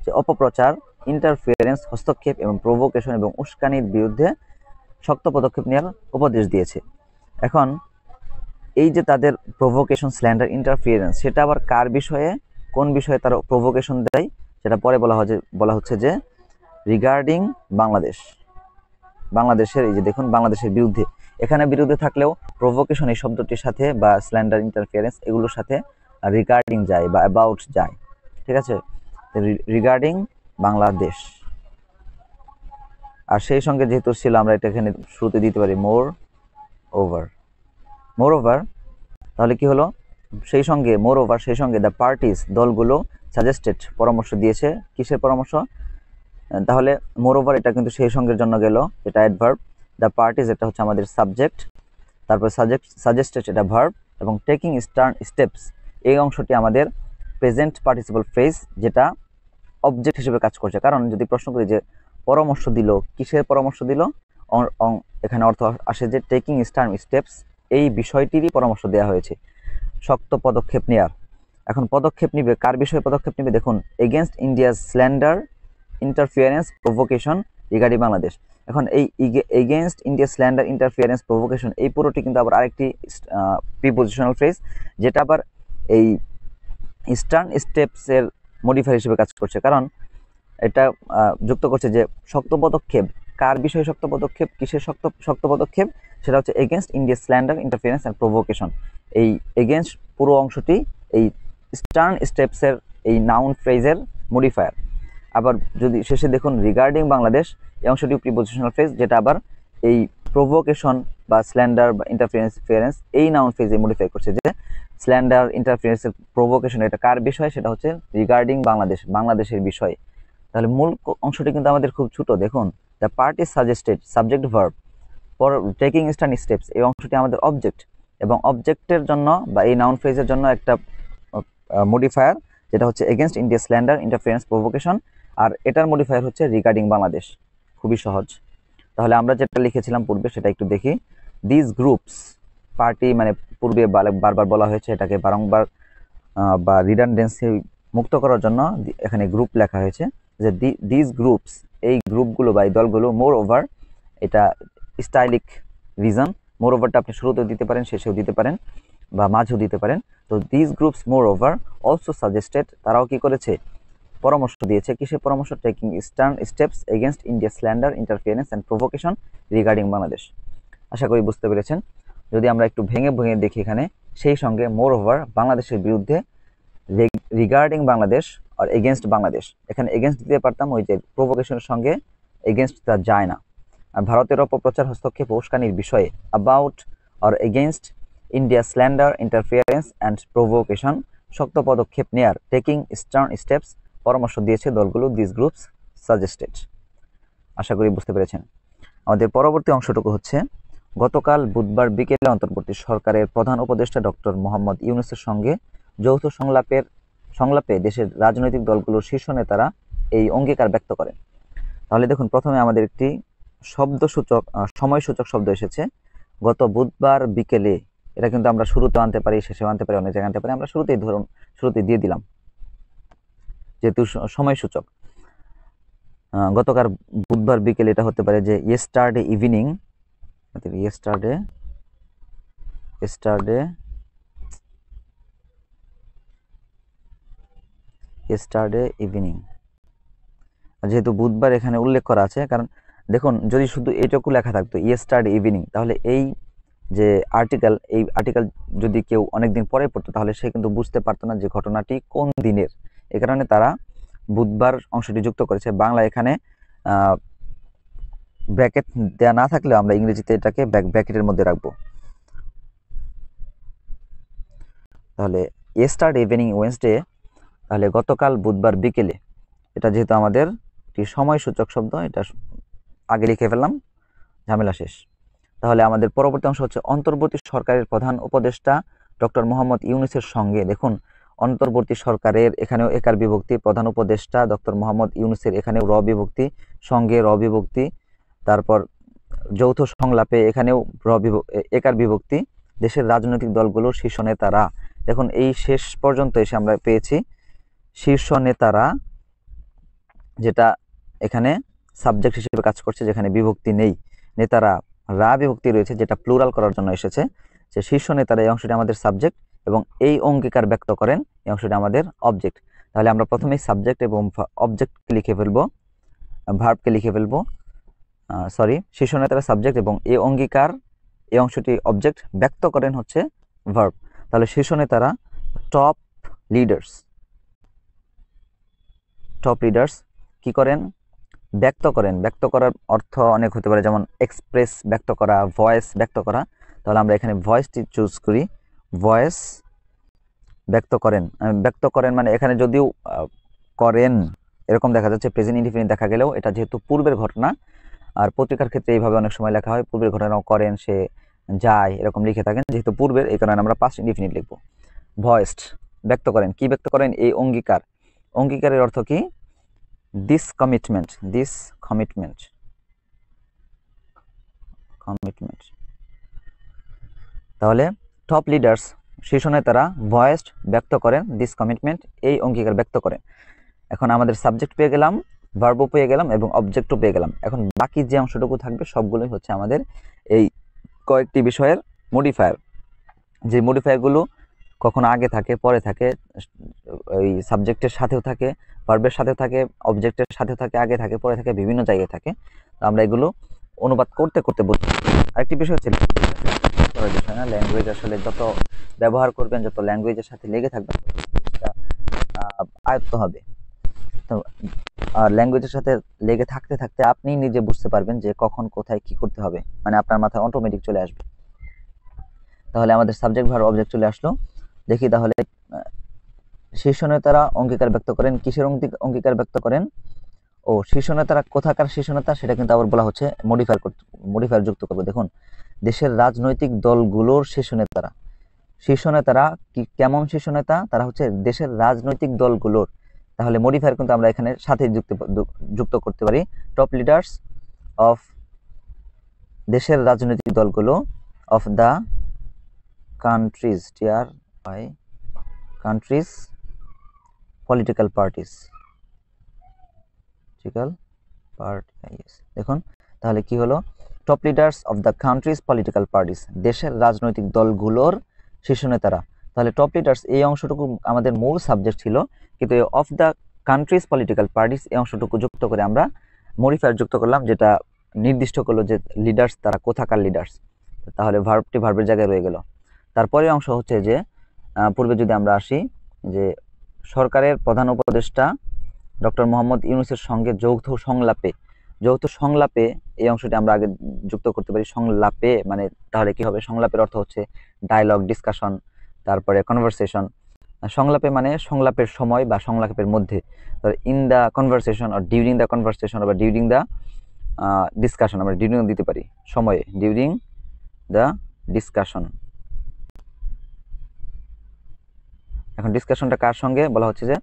যে অপপ্রচার, ইন্টারফিয়ারেন্স, হস্তক্ষেপ এবং প্রভোকেশন এবং উস্কানির বিরুদ্ধে শক্ত পদক্ষেপ নেওয়ার উপদেশ দিয়েছে। এখন এই যে তাদের প্রভোকেশন, স্ল্যান্ডার, ইন্টারফিয়ারেন্স, সেটা আবার কার বিষয়ে, কোন বিষয়ে তারা প্রভোকেশন দেয় সেটা পরে বলা হচ্ছে যে রিগার্ডিং বাংলাদেশ, বাংলাদেশের, এই যে দেখুন বাংলাদেশের বিরুদ্ধে, এখানে বিরুদ্ধে থাকলেও প্রভোকেশন এই শব্দটির সাথে বা স্ল্যান্ডার, ইন্টারফিয়ারেন্স এগুলোর সাথে রিগার্ডিং যায় বা অ্যাবাউট যায়, ঠিক আছে, রিগার্ডিং বাংলাদেশ। আর সেই সঙ্গে যেহেতু ছিল আমরা এটা এখানে শুরুতে দিতে পারি মোর ওভার। তাহলে কি হলো, সেই সঙ্গে মোর ওভার সেই সঙ্গে দ্য পার্টিস দলগুলো সাজেস্টেড পরামর্শ দিয়েছে, কিসের পরামর্শ? তাহলে মোর ওভার এটা কিন্তু সেই সঙ্গের জন্য গেল, এটা অ্যাডভার্ব। দ্য পার্টিস এটা হচ্ছে আমাদের সাবজেক্ট, তারপর সাজেস্টেড এটা ভার্ব, এবং টেকিং স্টেপস এই অংশটি আমাদের প্রেজেন্ট পার্টিসিপল ফ্রেজ, যেটা অবজেক্ট হিসেবে কাজ করছে। কারণ যদি প্রশ্ন করি যে পরামর্শ দিল, কিসের পরামর্শ দিল, এখানে অর্থ আসে যে টেকিং স্টেপস এই বিষয়টিরই পরামর্শ দেওয়া হয়েছে, শক্ত পদক্ষেপ নেওয়ার। এখন পদক্ষেপ নিবে, কার বিষয়ে পদক্ষেপ নিবে? দেখুন, against India's slander interference provocation regarding Bangladesh. এখন এই against India slander interference provocation এই পুরোটি কিন্তু আবার আরেকটি প্রিপোজিশনাল ফ্রেজ, যেটা আবার এই ইস্টার্ন স্টেপসের মডিফায়ার হিসেবে কাজ করছে। কারণ এটা যুক্ত করছে যে শক্ত পদক্ষেপ, কার বিষয়ে শক্ত পদক্ষেপ, কিসের শক্ত পদক্ষেপ? সেটা হচ্ছে against India slander interference and provocation. এই এগেনস্ট পুরো অংশটি এই ইস্টার্ন স্টেপসের এই নাউন ফ্রেজের মডিফায়ার। আবার যদি শেষে দেখুন রিগার্ডিং বাংলাদেশ, এই অংশটি প্রিপোজিশনাল ফ্রেজ, যেটা আবার এই প্রভোকেশন বা স্ল্যান্ডার বা ইন্টারফিয়ারেন্স এই নাউন ফ্রেজে মডিফাই করছে, যে স্ল্যান্ডার ইন্টারফিয়ারেন্সের প্রভোকেশন এটা কার বিষয়? সেটা হচ্ছে রিগার্ডিং বাংলাদেশ, বাংলাদেশের বিষয়। তাহলে মূল অংশটি কিন্তু আমাদের খুব ছোট। দেখুন, the party suggested subject verb, for taking eastern steps এই অংশটি আমাদের অবজেক্ট, এবং অবজেক্টের জন্য বা এই নাউন ফ্রেজের জন্য একটা মডিফায়ার, যেটা হচ্ছে against India slander interference provocation, আর এটার মডিফায়ার হচ্ছে রিগার্ডিং বাংলাদেশ। খুবই সহজ। তাহলে আমরা যেটা লিখেছিলাম পূর্বে সেটা একটু দেখি। দিস গ্রুপস, পার্টি মানে পূর্বে বারবার বলা হয়েছে, এটাকে বারংবার বা রিডান্ডেন্সি মুক্ত করার জন্য এখানে গ্রুপ লেখা হয়েছে, যে দিস গ্রুপস এই গ্রুপগুলো বা এই দলগুলো, মোর ওভার এটা স্টাইলিক রিজন, মোর ওভারটা আপনি শুরুতেও দিতে পারেন, শেষেও দিতে পারেন, বা মাঝেও দিতে পারেন। তো this groups moreover also suggested, তারাও কি করেছে? পরামর্শ দিয়েছে। কিসের পরামর্শ? Taking eastern steps against India slander interference and provocation regarding Bangladesh. আশা করি বুঝতে পেরেছেন। যদি আমরা একটু ভেঙে ভেঙে দেখি এখানে, সেই সঙ্গে মোর ওভার বাংলাদেশের বিরুদ্ধে, রিগার্ডিং বাংলাদেশ আর এগেনস্ট বাংলাদেশ। এখানে এগেনস্ট দিতে পারতাম, ওই যে প্রভোকেশনের সঙ্গে এগেনস্ট তা যায় না। আর ভারতের অপপ্রচার, হস্তক্ষেপ, উস্কানির বিষয়ে, অ্যাবাউট আর against India slander interference and provocation শক্ত পদক্ষেপ নেয়ার, টেকিং স্টার্ন স্টেপস পরামর্শ দিয়েছে দলগুলো, দিস গ্রুপস সাজেস্টেড। আশা করি বুঝতে পেরেছেন। আমাদের পরবর্তী অংশটুকু হচ্ছে, গতকাল বুধবার বিকেলে অন্তর্বর্তী সরকারের প্রধান উপদেষ্টা ডক্টর মোহাম্মদ ইউনূসের সঙ্গে যৌথ সংলাপে দেশের রাজনৈতিক দলগুলোর শীর্ষ নেতারা এই অঙ্গীকার ব্যক্ত করেন। তাহলে দেখুন, প্রথমে আমাদের একটি সময়সূচক শব্দ এসেছে, গত বুধবার বিকেলে। এটা কিন্তু আমরা শুরুতে আনতে পারি, শেষে আনতে পারি, অনেক জায়গায় আনতে পারি। আমরা শুরুতে দিয়ে দিলাম যেহেতু সময়সূচক। গতকাল বুধবার বিকেলে এটা হতে পারে যে ইয়েস্টারডে ইভিনিং, ইয়েস্টারডে ইভিনিং। যেহেতু বুধবার এখানে উল্লেখ করা আছে, কারণ দেখুন, যদি শুধু এইটুকু লেখা থাকতো ইয়েস্টারডে ইভিনিং, তাহলে এই যে আর্টিকেল যদি কেউ অনেকদিন পরে পড়তো, তাহলে সে কিন্তু বুঝতে পারতো না যে ঘটনাটি কোন দিনের। এ কারণে তারা বুধবার অংশটি যুক্ত করেছে। বাংলা এখানে ব্র্যাকেট দেওয়া না থাকলেও আমরা ইংরেজিতে এটাকে ব্র্যাকেটের মধ্যে রাখবো। তাহলে ইয়েস্টারডে ইভিনিং ওয়েডনেসডে, তাহলে গতকাল বুধবার বিকেলে, এটা যেহেতু আমাদের একটি সময়সূচক শব্দ, এটা আগে লিখে ফেললাম, ঝামেলা শেষ। তাহলে আমাদের পরবর্তী অংশ হচ্ছে, অন্তর্বর্তী সরকারের প্রধান উপদেষ্টা ডক্টর মোহাম্মদ ইউনূসের সঙ্গে। দেখুন, অন্তর্বর্তী সরকারের এখানেও একার বিভক্তি, প্রধান উপদেষ্টা ডক্টর মোহাম্মদ ইউনূসের এখানেও র বিভক্তি, সঙ্গে র বিভক্তি, তারপর যৌথ সংলাপে এখানেও একার বিভক্তি, দেশের রাজনৈতিক দলগুলোর শীর্ষ নেতারা। দেখুন, এই শেষ পর্যন্ত এসে আমরা পেয়েছি শীর্ষ নেতারা, যেটা এখানে সাবজেক্ট হিসেবে কাজ করছে, যেখানে বিভক্তি নেই। নেতারা রা বিভক্তি রয়েছে, যেটা প্লুরাল করার জন্য এসেছে, যে শীর্ষ নেতারা এই অংশটি আমাদের সাবজেক্ট, এবং এই অঙ্গীকার ব্যক্ত করেন এই অংশটি আমাদের অবজেক্ট। তাহলে আমরা প্রথমেই সাবজেক্ট এবং অবজেক্টকে লিখে ফেলবো, ভার্বকে লিখে ফেলবো, শীর্ষ নেতারা সাবজেক্ট এবং এই অঙ্গীকার এই অংশটি অবজেক্ট, ব্যক্ত করেন হচ্ছে ভার্ব। তাহলে শীর্ষ নেতারা টপ লিডার্স কি করেন? ব্যক্ত করেন, ব্যক্ত করার অর্থ অনেক হতে পারে, যেমন এক্সপ্রেস ব্যক্ত করা, ভয়েস ব্যক্ত করা। তাহলে আমরা এখানে ভয়েসটি চুজ করি, ভয়েস ব্যক্ত করেন। ব্যক্ত করেন মানে এখানে যদিও করেন এরকম দেখা যাচ্ছে, প্রেজেন্ট ইনডিফিনিট দেখা গেলেও এটা যেহেতু পূর্বের ঘটনা, আর পত্রিকার ক্ষেত্রে এইভাবে অনেক সময় লেখা হয়, পূর্বের ঘটনাও করেন, সে যায়, এরকম লিখে থাকেন, যেহেতু পূর্বের, এই কারণে আমরা পাস্ট ইনডিফিনিট লিখবো। ভয়েসড ব্যক্ত করেন, কি ব্যক্ত করেন? এই অঙ্গীকার। অঙ্গীকারের অর্থ কি? This commitment, this commitment, commitment. তাহলে টপ লিডার্স, শীর্ষ নেতারা, ভয়েসড ব্যক্ত করেন, দিস কমিটমেন্ট এই অঙ্গীকার ব্যক্ত করেন। এখন আমাদের সাবজেক্ট পেয়ে গেলাম, ভার্বও পেয়ে গেলাম এবং অবজেক্টও পেয়ে গেলাম। এখন বাকি যে অংশটুকু থাকবে সবগুলোই হচ্ছে আমাদের এই কয়েকটি বিষয়ের মডিফায়ার। যে মডিফায়ারগুলো কখনো আগে থাকে, পরে থাকে, ওই সাবজেক্টের সাথেও থাকে, ভার্বের সাথেও থাকে, অবজেক্টের সাথেও থাকে, আগে থাকে, পরে থাকে, বিভিন্ন জায়গায় থাকে। তো আমরা এগুলো অনুবাদ করতে করতে বুঝি। আরেকটি বিষয় হচ্ছে বিষয় না, ল্যাঙ্গুয়েজ আসলে যত ব্যবহার করবেন, যত ল্যাঙ্গুয়েজের সাথে লেগে থাকবেন, আয়ত্ত হবে। তো আর ল্যাঙ্গুয়েজের সাথে লেগে থাকতে থাকতে আপনি নিজে বুঝতে পারবেন যে কখন কোথায় কি করতে হবে, মানে আপনার মাথায় অটোমেটিক চলে আসবে। তাহলে আমাদের সাবজেক্ট ভার্ব অবজেক্ট চলে আসলো। দেখি তাহলে শীর্ষ নেতারা অঙ্গীকার ব্যক্ত করেন, কিসের অঙ্গীকার ব্যক্ত করেন? ও শীর্ষ নেতারা কোথাকার শীর্ষ নেতা সেটা কিন্তু আবার বলা হচ্ছে মডিফায়ার যুক্ত করবে। দেখুন, দেশের রাজনৈতিক দলগুলোর শীর্ষ নেতারা। শীর্ষ নেতারা কি কেমন শীর্ষ নেতা? তারা হচ্ছে দেশের রাজনৈতিক দলগুলোর। তাহলে মডিফায়ার কিন্তু আমরা এখানে সাথে যুক্ত করতে পারি, টপ লিডার্স অফ, দেশের রাজনৈতিক দলগুলো, of the countries, TRI countries political parties, দেখুন তাহলে কি হলো? Top leaders of the countries political parties, দেশের রাজনৈতিক দলগুলোর শীর্ষ নেতারা। তাহলে টপ লিডার্স এই অংশটুকু আমাদের মূল সাবজেক্ট ছিল, কিন্তু of the countries political parties এই অংশটুকু যুক্ত করে আমরা মডিফায়ার যুক্ত করলাম, যেটা নির্দিষ্ট করলো যে লিডার্স তারা কোথাকার লিডার্স। তাহলে ভার্বটি ভার্বের জায়গায় রয়ে গেল। তারপরে অংশ হচ্ছে যে পূর্বে যদি আমরা আসি, যে সরকারের প্রধান উপদেষ্টা ডক্টর মোহাম্মদ ইউনূসের সঙ্গে যৌথ সংলাপে এই অংশটি আমরা আগে যুক্ত করতে পারি। সংলাপে মানে তাহলে কি হবে? সংলাপের অর্থ হচ্ছে ডায়লগ, ডিসকাশন, তারপরে কনভারসেশন। সংলাপে মানে সংলাপের সময় বা সংলাপের মধ্যে, in the conversation or during the conversation বা ডিউরিং দ্য ডিসকাশন, আমরা ডিউরিং দিতে পারি সময়ে, ডিউরিং দ্য ডিসকাশন। এখন ডিসকাশনটা কার সঙ্গে? বলা হচ্ছে যে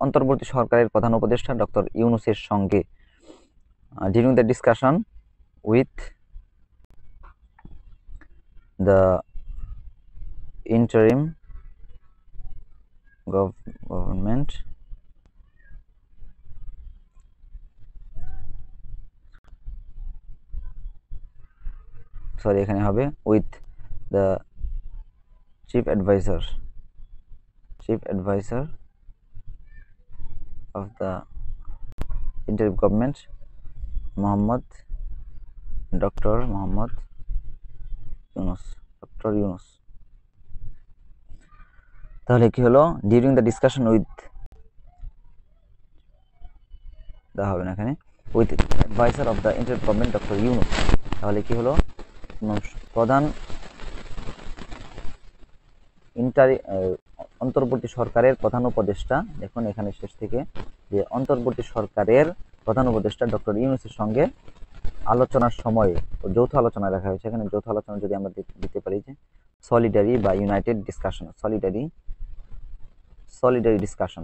অন্তর্বর্তী সরকারের প্রধান উপদেষ্টা ডক্টর ইউনূসের সঙ্গে, during the discussion with the interim government, এখানে হবে with the chief adviser of the interim government, doctor Yunus. তাহলে কি হলো? During the discussion with the হবে না এখানে, with adviser of the interim government doctor Yunus. তাহলে কি হলো? প্রধান অন্তর্বর্তী সরকারের প্রধান উপদেষ্টা, দেখুন এখানে শেষ থেকে, যে অন্তর্বর্তী সরকারের প্রধান উপদেষ্টা ডক্টর ইউনূসের সঙ্গে আলোচনার সময়ে, যৌথ আলোচনা লেখা হয়েছে এখানে, যৌথ আলোচনা যদি আমরা দিতে পারি যে সলিডারি বা united discussion, solidarity discussion,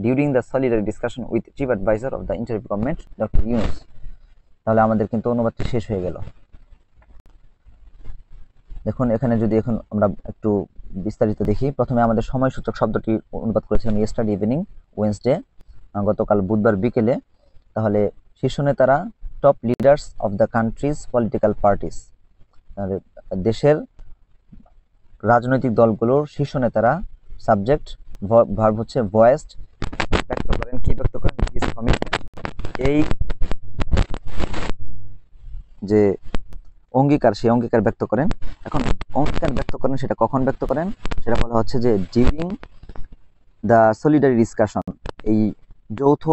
during the solidarity discussion with chief adviser of the interim government doctor Yunus. তাহলে আমাদের কিন্তু অনুবাদটি শেষ হয়ে গেল। দেখুন এখানে যদি এখন আমরা একটু বিস্তারিত দেখি, প্রথমে আমাদের সময়সূচক শব্দটি অনুবাদ করেছিলাম ইয়েস্টারডে ইভিনিং, ওয়েডনেসডে, গতকাল বুধবার বিকেলে। তাহলে শীর্ষ নেতারা, top leaders of the countries political parties, দেশের রাজনৈতিক দলগুলোর শীর্ষ নেতারা। সাবজেক্ট, ভার্ব হচ্ছে ভয়েসড, ব্যক্ত করেন, কি ব্যক্ত করেন? দিস কমিটমেন্ট, এই যে অঙ্গীকার, সেই অঙ্গীকার ব্যক্ত করেন। এখন অঙ্গীকার ব্যক্ত করেন, সেটা কখন ব্যক্ত করেন? সেটা বলা হচ্ছে যে ডিউরিং দ্য সলিডারি ডিসকাশন, এই যৌথ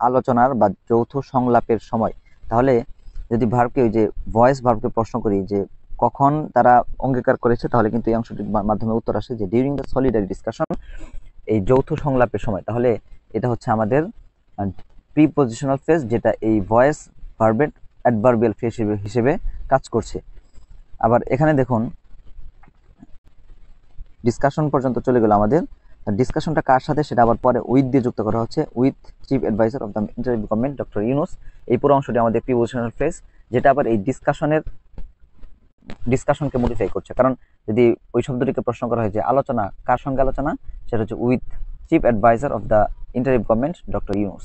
আলোচনার বা যৌথ সংলাপের সময়। তাহলে যদি ভার্বকে ওই যে ভয়েস ভার্বকে প্রশ্ন করি যে কখন তারা অঙ্গীকার করেছে, তাহলে কিন্তু এই অংশটির মাধ্যমে উত্তর আসে যে ডিউরিং দ্য সলিডারি ডিসকাশন, এই যৌথ সংলাপের সময়। তাহলে এটা হচ্ছে আমাদের প্রিপজিশনাল ফ্রেজ, যেটা এই ভয়েস ভার্বের অ্যাডভার্বিয়াল ফ্রেজ হিসেবে কাজ করছে। আবার এখানে দেখুন ডিসকাশন পর্যন্ত চলে গেল আমাদের। ডিসকাশনটা কার সাথে সেটা আবার পরে উইথ দিয়ে যুক্ত করা হচ্ছে, with chief adviser of the interim government doctor Yunus. এই পুরো অংশটি আমাদের প্রিপজিশনাল ফ্রেজ, যেটা আবার এই ডিসকাশনকে মডিফাই করছে। কারণ যদি ওই শব্দটিকে প্রশ্ন করা হয় যে আলোচনা কার সঙ্গে আলোচনা, সেটা হচ্ছে with chief adviser of the interim government doctor Yunus.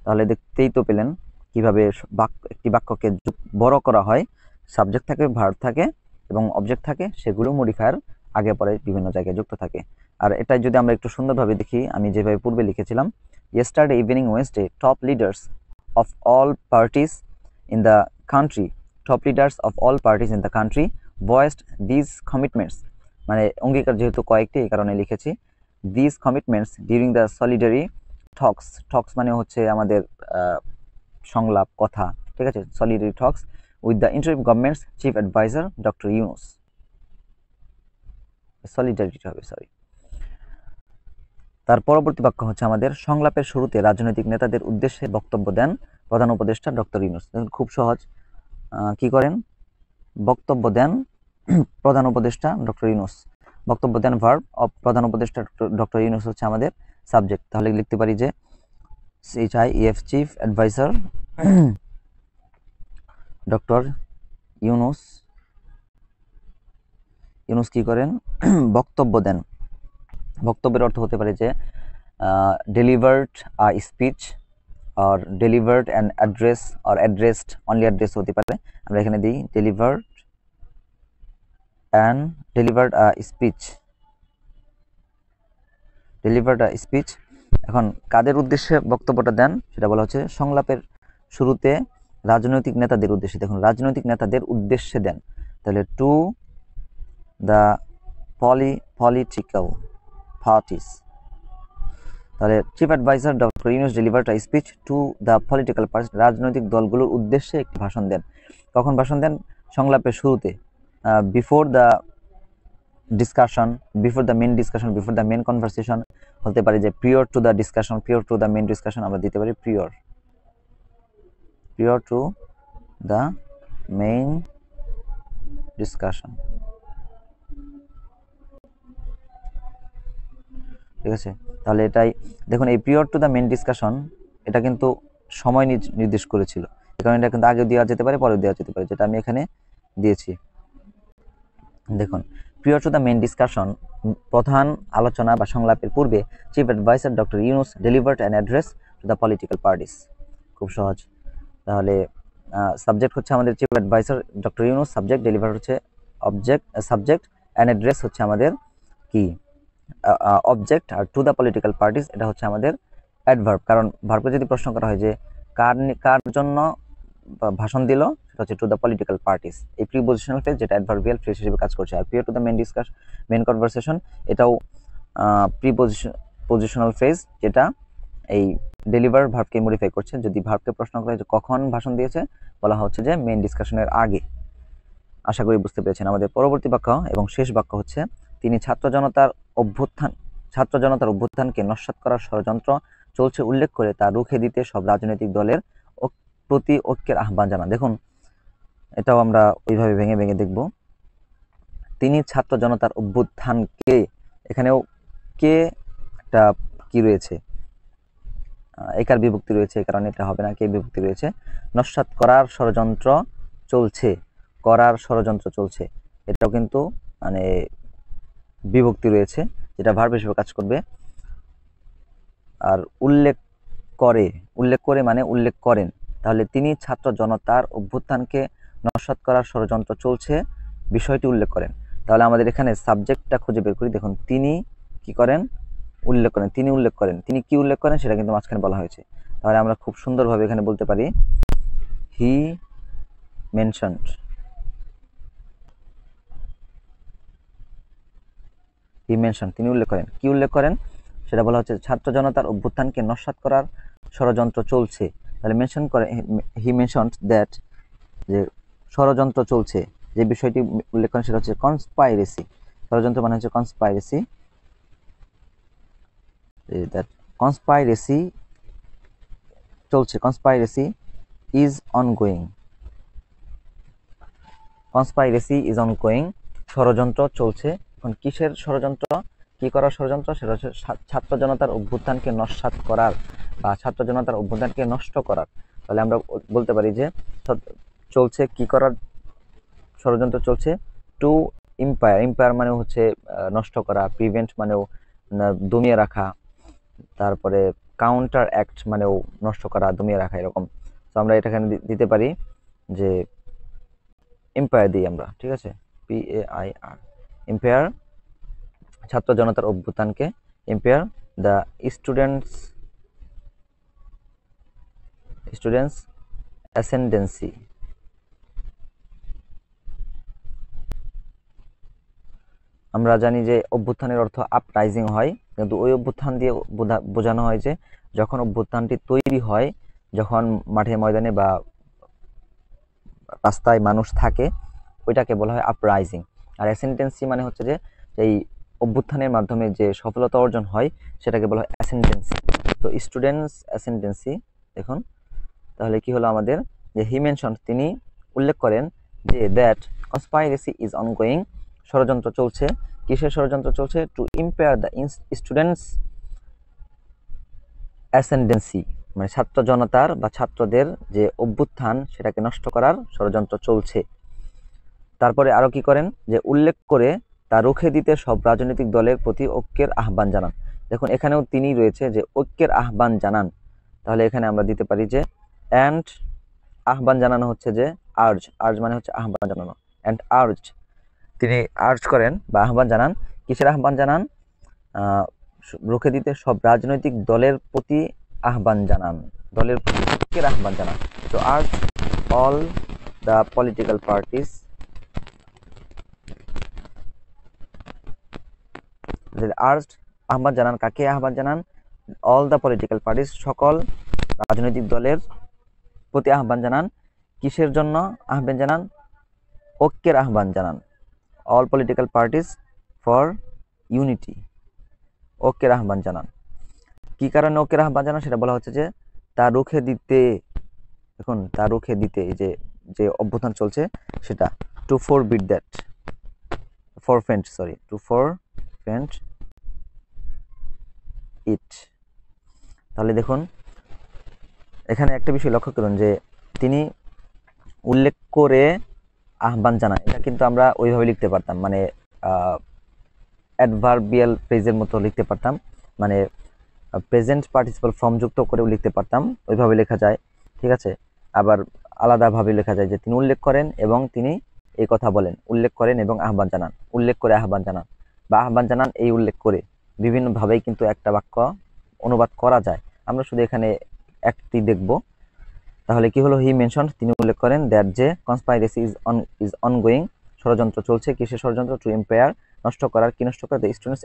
তাহলে দেখতেই তো পেলেন কিভাবে একটি বাক্যকে বড় করা হয়। সাবজেক্ট থাকে, ভার্ব থাকে এবং অবজেক্ট থাকে, সেগুলো মডিফায়ার আগে পরে বিভিন্ন জায়গায় যুক্ত থাকে। আর এটা যদি আমরা একটু সুন্দরভাবে দেখি, আমি যেভাবে পূর্বে লিখেছিলাম, yesterday evening Wednesday top leaders of all parties in the country voiced these commitments, মানে অঙ্গীকার যেহেতু কয়েকটি এই কারণে লিখেছি these commitments during the solidary talks মানে হচ্ছে আমাদের সংলাপ কথা, ঠিক আছে, solidary talks with the interim government's chief advisor Dr. Yunus। Solidarity হবে, সরি। তার পরবর্তী বাক্য হচ্ছে আমাদের সংলাপের শুরুতে রাজনৈতিক নেতাদের উদ্দেশ্যে বক্তব্য দেন প্রধান উপদেষ্টা ডক্টর ইউনূস। খুব সহজ, কি করেন, বক্তব্য দেন প্রধান উপদেষ্টা ডক্টর ইউনূস। বক্তব্য দেন ভার্ব, প্রধান উপদেষ্টা ডক্টর ইউনূস হচ্ছে আমাদের সাবজেক্ট। তাহলে লিখতে পারি যে CHIEF chief adviser doctor Yunus কি করেন, বক্তব্য দেন। বক্তব্যের অর্থ হতে পারে যে ডেলিভার্ড আ স্পিচ আর ডেলিভার্ড অ্যান অ্যাড্রেস আর অ্যাড্রেসড, অনলি অ্যাড্রেস হতে পারে। আমরা এখানে দিই ডেলিভার্ড আ স্পিচ। এখন কাদের উদ্দেশ্যে বক্তব্যটা দেন সেটা বলা হচ্ছে সংলাপের শুরুতে রাজনৈতিক নেতাদের উদ্দেশ্যে। দেখুন রাজনৈতিক নেতাদের উদ্দেশ্যে দেন, তাহলে টু দ্য পলিটিক্যাল পার্টিস। তাহলে chief adviser doctor Yunus delivered a speech to the political parties, রাজনৈতিক দলগুলোর উদ্দেশ্যে একটি ভাষণ দেন। কখন ভাষণ দেন? সংলাপের শুরুতে, before the discussion, before the main discussion, before the main conversation হতে পারে যে prior to the discussion, prior to the main discussion, আমরা দিতে পারি prior to the main discussion, ঠিক আছে। তাহলে এটাই দেখুন, এই prior to the main discussion এটা কিন্তু সময় নির্দেশ করেছিল, এই কারণে এটা কিন্তু আগে দেওয়া যেতে পারে, পরে দেওয়া যেতে পারে, যেটা আমি এখানে দিয়েছি। দেখুন prior to the main discussion, প্রধান আলোচনা বা সংলাপের পূর্বে chief adviser doctor Yunus delivered an address to the political parties. খুব সহজ। তাহলে সাবজেক্ট হচ্ছে আমাদের chief adviser doctor Yunus, subject, deliver হচ্ছে সাবজেক্ট, অ্যান অ্যাড্রেস হচ্ছে আমাদের কি অবজেক্ট, আর টু দ্য পলিটিক্যাল পার্টিস এটা হচ্ছে আমাদের অ্যাডভার্ব। কারণ ভার্বকে যদি প্রশ্ন করা হয় যে কার জন্য ভাষণ দিল, সেটা হচ্ছে টু দ্য পলিটিক্যাল পার্টিস। এই প্রিপজিশনাল ফ্রেজ যেটা অ্যাডভার্বিয়াল ফ্রেজ হিসেবে কাজ করছে। আর prior to the main conversation এটাও প্রিপজিশনাল ফ্রেজ, যেটা এই ডেলিভার ভার্বকে মডিফাই করছে। যদি ভার্বকে প্রশ্ন করা হয় যে কখন ভাষণ দিয়েছে, বলা হচ্ছে যে মেন ডিসকাশনের আগে। আশা করি বুঝতে পেরেছেন। আমাদের পরবর্তী বাক্য এবং শেষ বাক্য হচ্ছে তিনি ছাত্র জনতার অভ্যুত্থানকে নস্যাৎ করার ষড়যন্ত্র চলছে উল্লেখ করে তা রুখে দিতে সব রাজনৈতিক দলের প্রতি ঐক্যের আহ্বান জানান। দেখুন এটাও আমরা ওইভাবে ভেঙে ভেঙে দেখব। তিনি ছাত্র জনতার অভ্যুত্থানকে, এখানেও কে একটা কি রয়েছে, একার বিভক্তি রয়েছে, কারণ এটা হবে না, কে বিভক্তি রয়েছে। নস্যাৎ করার ষড়যন্ত্র চলছে, এটাও কিন্তু মানে বিভক্তি রয়েছে, যেটা ভার্ব হিসেবে কাজ করবে। আর উল্লেখ করে মানে উল্লেখ করেন, তাহলে তিনি ছাত্র জনতার অভ্যুত্থানকে নস্যাৎ করার ষড়যন্ত্র চলছে বিষয়টি উল্লেখ করেন। তাহলে আমাদের এখানে সাবজেক্টটা খুঁজে বের করি। দেখুন তিনি কি করেন, উল্লেখ করেন, তিনি কি উল্লেখ করেন সেটা কিন্তু মাঝখানে বলা হয়েছে। তাহলে আমরা খুব সুন্দরভাবে এখানে বলতে পারি হি মেনশনড, তিনি উল্লেখ করেন। কি উল্লেখ করেন সেটা বলা হচ্ছে ছাত্র জনতার অভ্যুত্থানকে নস্যাৎ করার ষড়যন্ত্র চলছে, তাহলে মেনশন করে, হি মেনশনড দ্যাট, যে ষড়যন্ত্র চলছে, যে বিষয়টি উল্লেখ করেন সেটা হচ্ছে কনস্পাইরেসি। ষড়যন্ত্র মানে হচ্ছে কনস্পাইরেসি, দ্যাট কনস্পাইরেসি চলছে, conspiracy is ongoing, conspiracy is ongoing, ষড়যন্ত্র চলছে। এখন কিসের ষড়যন্ত্র, কি করার ষড়যন্ত্র, সেটা হচ্ছে ছাত্র জনতার অভ্যুত্থানকে নস্যাৎ করার বা ছাত্র জনতার অভ্যুত্থানকে নষ্ট করার। তাহলে আমরা বলতে পারি যে চলছে কি করার ষড়যন্ত্র চলছে, টু ইম্পায়ার, ইম্পায়ার মানে হচ্ছে নষ্ট করা, প্রিভেন্ট মানেও দমিয়ে রাখা, তারপরে কাউন্টার অ্যাক্ট মানেও নষ্ট করা, দমিয়ে রাখা, এরকম। তো আমরা এটা এখানে দিতে পারি যে এম্পায়ার দিই আমরা, ঠিক আছে, PAIR, এম্পায়ার ছাত্র জনতার অভ্যুত্থানকে, এম্পায়ার দ্য স্টুডেন্টস অ্যাসেন্ডেন্সি। আমরা জানি যে অভ্যুত্থানের অর্থ আপরাইজিং হয়, কিন্তু ওই অভ্যুত্থান দিয়ে বোঝানো হয় যে যখন অভ্যুত্থানটি তৈরি হয়, যখন মাঠে ময়দানে বা রাস্তায় মানুষ থাকে, ওইটাকে বলা হয় আপরাইজিং। আর অ্যাসেন্ডেন্সি মানে হচ্ছে যে এই অভ্যুত্থানের মাধ্যমে যে সফলতা অর্জন হয় সেটাকে বলা হয় অ্যাসেন্ডেন্সি। তো স্টুডেন্টস অ্যাসেন্ডেন্সি, দেখুন তাহলে কি হলো আমাদের, যে হি মেনশন তিনি উল্লেখ করেন যে দ্যাট কনস্পাইরেসি ইজ অনগোয়িং, ষড়যন্ত্র চলছে। কিসের ষড়যন্ত্র চলছে, টু ইম্পেয়ার দ্য স্টুডেন্টস অ্যাসেন্ডেন্সি, মানে ছাত্র জনতার বা ছাত্রদের যে অভ্যুত্থান সেটাকে নষ্ট করার ষড়যন্ত্র চলছে। তারপরে আরো কি করেন, যে উল্লেখ করে তা রুখে দিতে সব রাজনৈতিক দলের প্রতি ঐক্যের আহ্বান জানান। দেখুন এখানেও তিনি রয়েছে, যে ঐক্যের আহ্বান জানান। তাহলে এখানে আমরা দিতে পারি যে অ্যান্ড, আহ্বান জানানো হচ্ছে যে আর্জ, আর্জ মানে হচ্ছে আহ্বান জানানো, অ্যান্ড আর্জ, তিনি আর্জ করেন বা আহ্বান জানান। কিসের আহ্বান জানান, রুখে দিতে সব রাজনৈতিক দলের প্রতি আহ্বান জানান, দলের প্রতি ঐক্যের আহ্বান জানান। তো urge all the political parties, urged আহ্বান জানান, কাকে আহ্বান জানান, অল দ্য পলিটিক্যাল পার্টিস, সকল রাজনৈতিক দলের প্রতি আহ্বান জানান। কিসের জন্য আহ্বান জানান, ঐক্যের আহ্বান জানান, all political parties for unity, ঐক্যের আহ্বান জানান। কি কারণে ঐক্যের আহ্বান জানান সেটা বলা হচ্ছে যে তা রুখে দিতে, দেখুন তা রুখে দিতে, এই যে যে অভ্যুত্থান চলছে সেটা, to forbid that, forfeit, sorry, to forfeit it. তাহলে দেখুন এখানে একটা বিষয় লক্ষ্য করুন, যে তিনি উল্লেখ করে আহ্বান জানান, এটা কিন্তু আমরা ওইভাবে লিখতে পারতাম, মানে অ্যাডভার্বিয়াল ফ্রেজের মতো লিখতে পারতাম, মানে প্রেজেন্ট পার্টিসিপাল ফর্ম যুক্ত করেও লিখতে পারতাম, ওইভাবে লেখা যায়, ঠিক আছে। আবার আলাদাভাবে লেখা যায় যে তিনি উল্লেখ করেন এবং তিনি এই কথা বলেন, উল্লেখ করেন এবং আহ্বান জানান, উল্লেখ করে আহ্বান জানান, বা আহ্বান জানান এই উল্লেখ করে, বিভিন্নভাবেই কিন্তু একটা বাক্য অনুবাদ করা যায়। আমরা শুধু এখানে একটি দেখব। তাহলে কি হলো, হি মেনশন, তিনি উল্লেখ করেন, দ্যাট যে কনস্পাইরেসি ইজ অনগোয়িং, ষড়যন্ত্র চলছে। কিসের ষড়যন্ত্র, টু ইম্পেয়ার, নষ্ট করার, কি নষ্ট করা, দ্য স্টুডেন্টস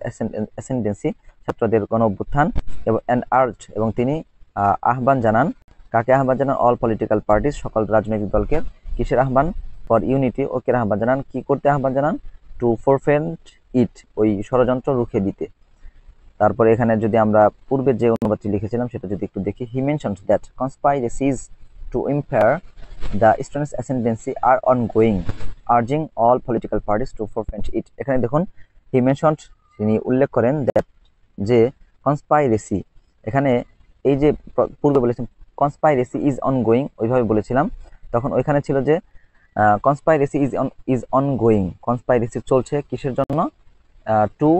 অ্যাসেন্ডেন্সি, ছাত্রদের গণ অভ্যুত্থান, এবং অ্যান্ড আর্জ, এবং তিনি আহ্বান জানান, কাকে আহ্বান জানান, অল পলিটিক্যাল পার্টিস, সকল রাজনৈতিক দলকে। কিসের আহ্বান, ফর ইউনিটি, ঐক্যের আহ্বান জানান। কি করতে আহ্বান জানান, টু ফরফেন্ট ইট, ওই ষড়যন্ত্র রুখে দিতে। তারপরে এখানে যদি আমরা পূর্বে যে অনুবাদটি লিখেছিলাম সেটা যদি একটু দেখি, he mentions that conspiracies to impair the students ascendancy আর ongoing, urging all political parties to forfeit it. এখানে দেখুন হি মেনশনড, তিনি উল্লেখ করেন, দ্যাট যে কনস্পাইরেসি, এখানে এই যে পূর্বে বলেছেন কনস্পাইরেসি ইজ অনগোয়িং, ওইভাবে বলেছিলাম, তখন ওইখানে ছিল যে কনস্পাইরেসি ইজ অনগোয়িং, কনস্পাইরেসি চলছে, কিসের জন্য, টু,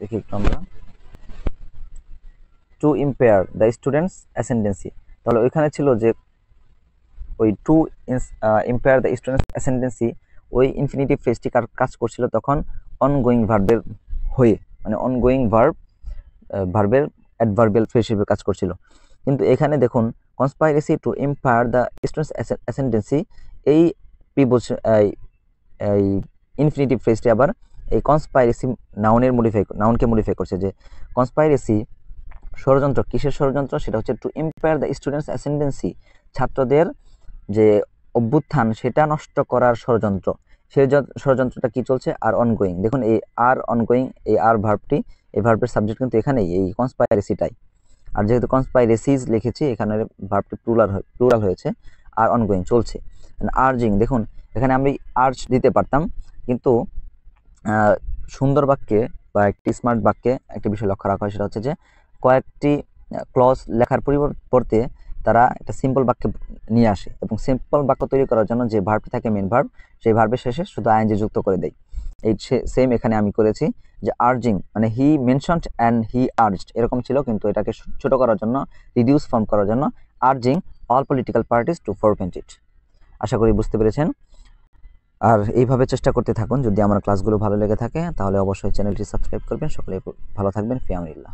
দেখি একটু আমরা, টু ইম্পেয়ার দ্য স্টুডেন্টস অ্যাসেন্ডেন্সি। তাহলে ওইখানে ছিল যে ওই টু ইম্পেয়ার দ্য স্টুডেন্টস অ্যাসেন্ডেন্সি, ওই ইনফিনিটিভ ফ্রেজটি কাজ করছিল তখন অনগোয়িং ভার্বের হয়ে, মানে অনগোয়িং ভার্বের অ্যাডভার্বিয়াল ফ্রেজ হিসেবে কাজ করছিল। কিন্তু এখানে দেখুন conspiracy to impair the students ascendancy, এই এই ইনফিনিটিভ ফ্রেজটি আবার এই কনস্পাইরেসি নাউনকে মডিফাই করছে, যে কনস্পাইরেসি ষড়যন্ত্র, কিসের ষড়যন্ত্র? সেটা হচ্ছে টু ইম্পেয়ার দ্য স্টুডেন্টস অ্যাসেন্ডেন্সি, ছাত্রদের যে অভ্যুত্থান সেটা নষ্ট করার ষড়যন্ত্র। সেই ষড়যন্ত্রটা কি চলছে? আর অনগোয়িং। দেখুন এই আর অনগোয়িং, এই আর ভার্বটি, এই ভার্বের সাবজেক্ট কিন্তু এখানেই এই কনস্পাইরেসিটাই। আর যেহেতু কনস্পাইরেসিজ লিখেছি, এখানে ভার্বটি প্লুরাল হয়েছে, আর অনগোয়িং চলছে। আর্জিং, দেখুন এখানে আমি আর্জ দিতে পারতাম, কিন্তু সুন্দর বাক্যে বা একটি স্মার্ট বাক্যে একটি বিষয় লক্ষ্য রাখা হয়, সেটা হচ্ছে যে কয়েকটি ক্লজ লেখার পরিবর্তে তারা একটা সিম্পল বাক্য নিয়ে আসে, এবং সিম্পল বাক্য তৈরি করার জন্য যে ভার্বটি থাকে মেন ভার্ব, সেই ভার্বের শেষে শুধু আইএনজি যুক্ত করে দেয়। এই সেম এখানে আমি করেছি, যে আর্জিং মানে হি মেনশনড অ্যান্ড হি আর্জড এরকম ছিল, কিন্তু এটাকে ছোট করার জন্য, রিডিউস ফর্ম করার জন্য urging all political parties to forfeit it. আশা করি বুঝতে পেরেছেন। আর এইভাবে চেষ্টা করতে থাকুন। যদি আমার ক্লাসগুলো ভালো লেগে থাকে তাহলে অবশ্যই চ্যানেলটি সাবস্ক্রাইব করবেন। সকলে ভালো থাকবেন। ফি আমানিল্লাহ।